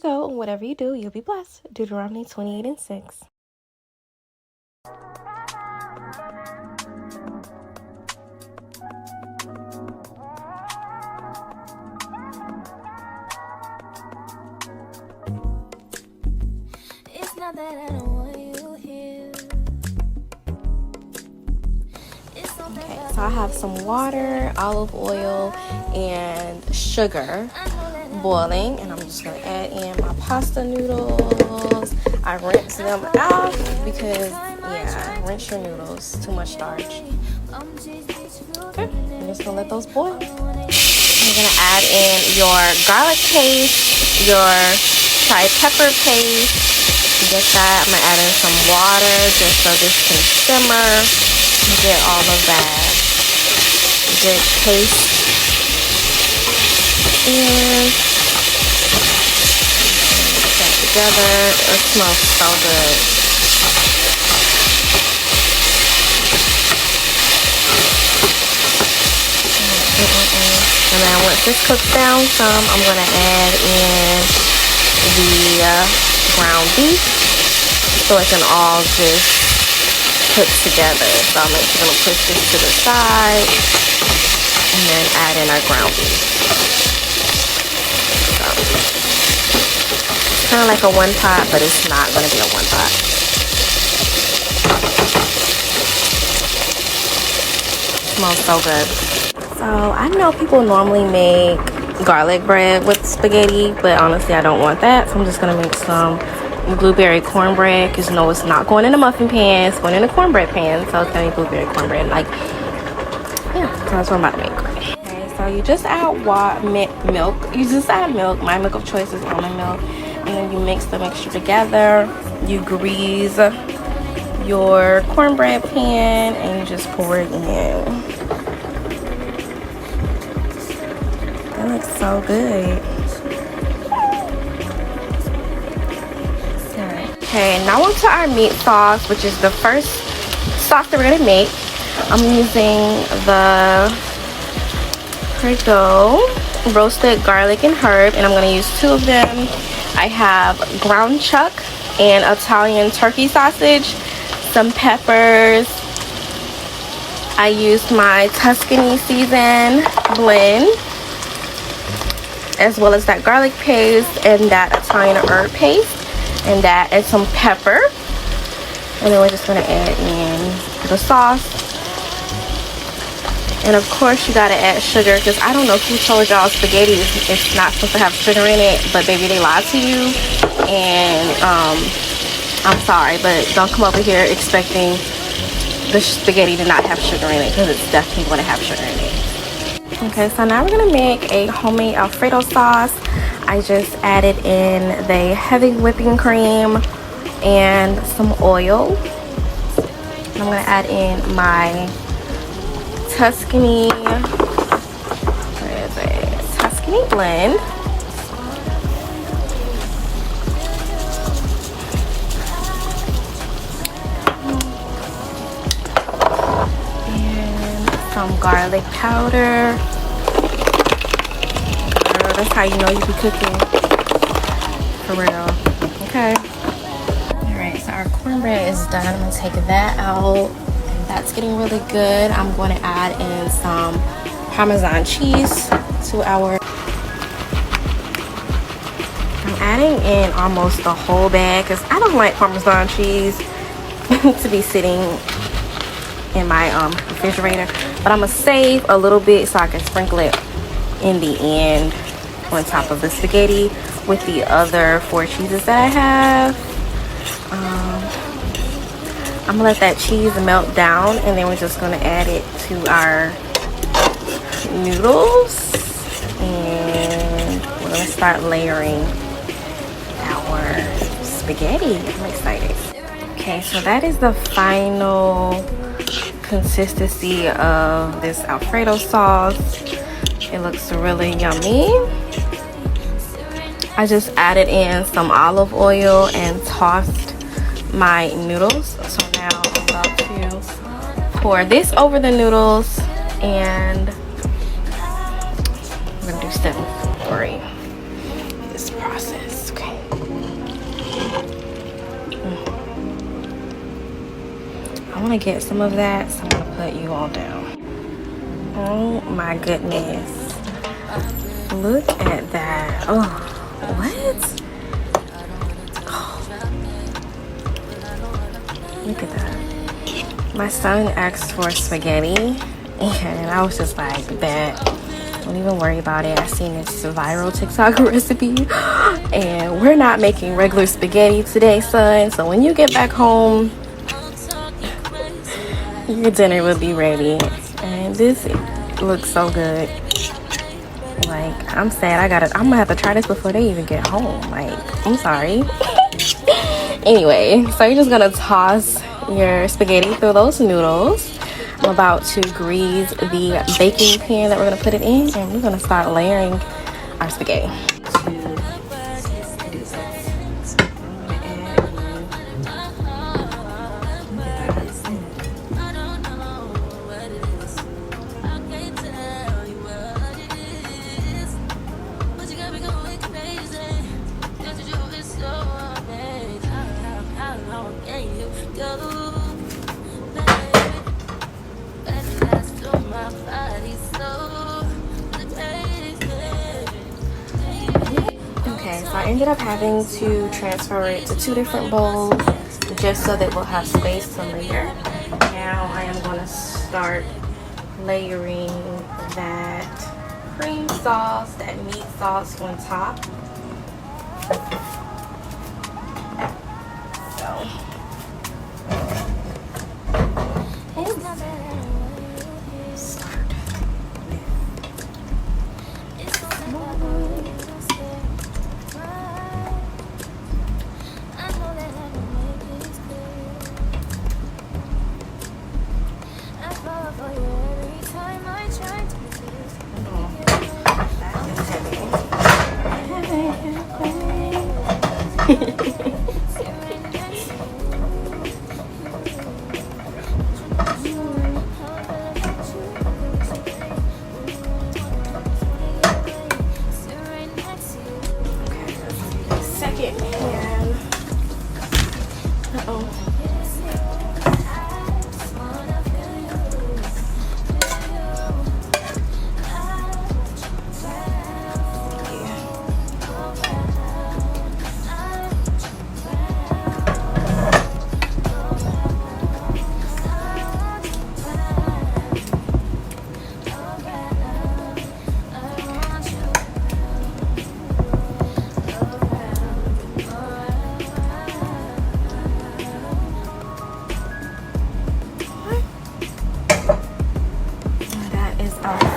go, and whatever you do, you'll be blessed. Deuteronomy 28:6. It's not that I don't want you here. Okay, so I have some water, olive oil, and sugar boiling, and I'm just gonna add in my pasta noodles. I rinse them out because, yeah, rinse your noodles, too much starch. Okay, I'm just gonna let those boil. You're gonna add in your garlic paste, your fried pepper paste. Get that. I'm gonna add in some water just so this can simmer and get all of that good paste in. Put that together. It smells so good. And then once this cooks down some, I'm gonna add in the ground beef so it can all just cook together. So I'm actually gonna push this to the side and then add in our ground beef. So it's kind of like a one pot, but it's not gonna be a one pot. It smells so good. So I know people normally make garlic bread with spaghetti, but honestly I don't want that, so I'm just gonna make some blueberry cornbread, because no, it's not going in a muffin pan, it's going in a cornbread pan. So it's gonna be blueberry cornbread, like, yeah, so that's what I'm about to make. Okay, so you just add milk. You just add milk. My milk of choice is almond milk, and then you mix the mixture together. You grease your cornbread pan and you just pour it in. That looks so good. Okay, now onto our meat sauce, which is the first sauce that we're gonna make. I'm using the Prego roasted garlic and herb, and I'm gonna use 2 of them. I have ground chuck and Italian turkey sausage, some peppers. I used my Tuscany season blend, as well as that garlic paste and that Italian herb paste, and that and some pepper. And then we're just gonna add in the sauce. And of course you gotta add sugar, because I don't know who told y'all spaghetti it's not supposed to have sugar in it, but baby, they lied to you. And I'm sorry, but don't come over here expecting the spaghetti to not have sugar in it, because it's definitely going to have sugar in it. Okay, so now we're gonna make a homemade Alfredo sauce. I just added in the heavy whipping cream and some oil. I'm gonna add in my Tuscany, Tuscany blend. Some garlic powder. Girl, that's how you know you be cooking. For real. Okay. Alright, so our cornbread is done. I'm going to take that out. That's getting really good. I'm going to add in some Parmesan cheese to our... I'm adding in almost the whole bag, because I don't like Parmesan cheese to be sitting in my refrigerator, but I'm gonna save a little bit so I can sprinkle it in the end on top of the spaghetti with the other 4 cheeses that I have. I'm gonna let that cheese melt down, and then we're just gonna add it to our noodles, and we're gonna start layering our spaghetti. I'm excited. Okay, so that is the final consistency of this Alfredo sauce. It looks really yummy. I just added in some olive oil and tossed my noodles. So now I'm about to pour this over the noodles, and we're gonna do step 3 this process. Okay. I want to get some of that, so I'm going to put you all down. Oh my goodness. Look at that. Oh, what? Oh, look at that. My son asked for spaghetti, and I was just like, bet. Don't even worry about it. I seen this viral TikTok recipe, and we're not making regular spaghetti today, son. So when you get back home, your dinner will be ready. And this looks so good. Like, I'm sad. I'm gonna have to try this before they even get home. Like, I'm sorry. Anyway, so you're just gonna toss your spaghetti through those noodles. I'm about to grease the baking pan that we're gonna put it in, and we're gonna start layering our spaghetti. Okay, so I ended up having to transfer it to 2 different bowls just so that we'll have space to layer. Now I am going to start layering that cream sauce, that meat sauce on top. So, second pan. Uh-oh.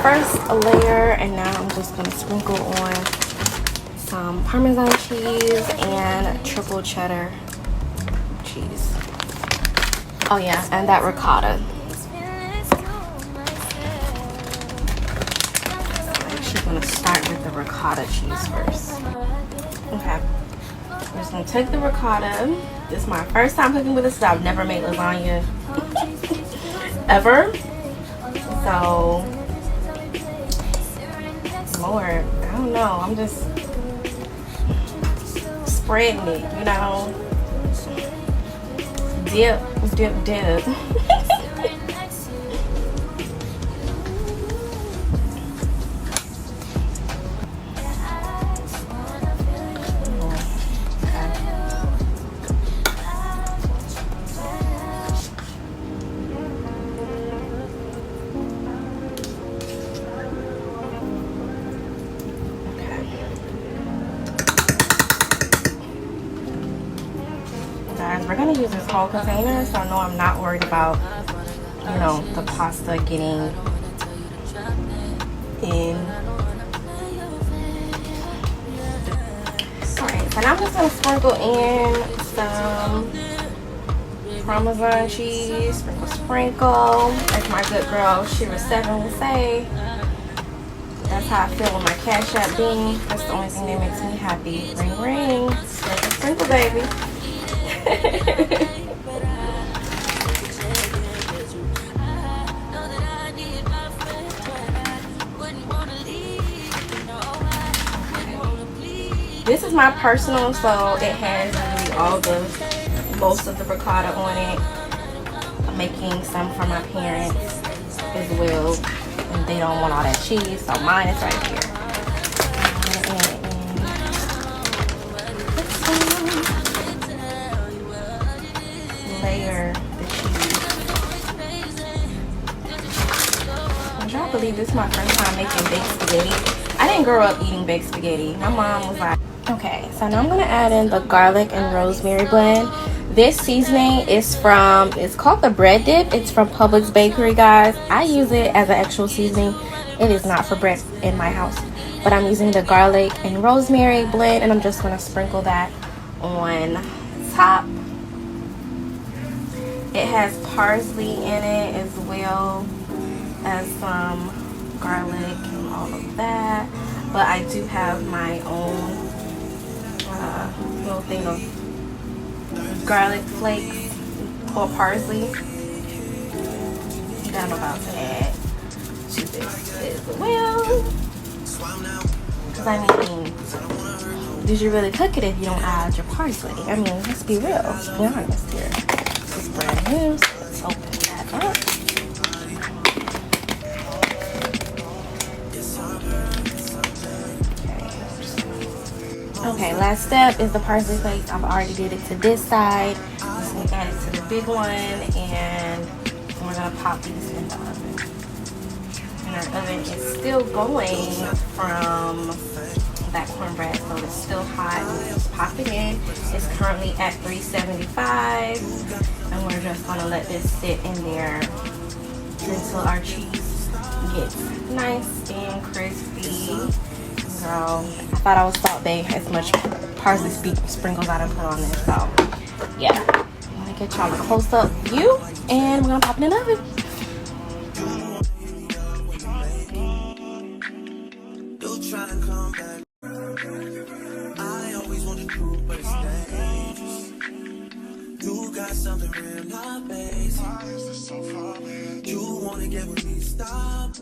First layer, and now I'm just going to sprinkle on some Parmesan cheese and triple cheddar cheese. Oh yeah, and that ricotta. I'm actually going to start with the ricotta cheese first. Okay, I'm just going to take the ricotta. This is my first time cooking with this. I've never made lasagna ever. So Lord, I don't know. I'm just spreading it, you know. Dip, dip, dip. We're gonna use this whole container, so I know I'm not worried about, you know, the pasta getting in. Alright, so now I'm just gonna sprinkle in some Parmesan cheese, sprinkle, as my good girl Shira 7 would say. That's how I feel with my Cash App bean. That's the only thing that makes me happy. Ring ring. That's a sprinkle, baby. This is my personal, so it has really all the most of the ricotta on it. making some for my parents as well. And they don't want all that cheese, so mine is right here. Layer the cheese. Y'all believe this is my first time making baked spaghetti? I didn't grow up eating baked spaghetti. My mom was like, okay, so now I'm gonna add in the garlic and rosemary blend. This seasoning is from, it's called the bread dip. It's from Publix Bakery, guys. I use it as an actual seasoning. It is not for bread in my house, but I'm using the garlic and rosemary blend, and I'm just gonna sprinkle that on top. It has parsley in it as well as some garlic and all of that. But I do have my own little thing of garlic flakes or parsley that I'm about to add to this as well. Because I mean, did you really cook it if you don't add your parsley? I mean, let's be real. Let's be honest here. This is brand new, so let's open that up. Okay, last step is the parsley flakes. I've already did it to this side. Just gonna add it to the big one, and we're gonna pop these in the oven. And our oven is still going from that cornbread, so it's still hot. We're just popping in. It's currently at 375, and we're just gonna let this sit in there until our cheese gets nice and crispy. Girl, I thought I was Salt Bae as much parsley sprinkles I done put on this. So, yeah. I'm gonna get y'all a close-up view, and we're gonna pop it in the oven. I always wanted to, but it's dangerous. You got something real, not basic. You wanna get with me, stop.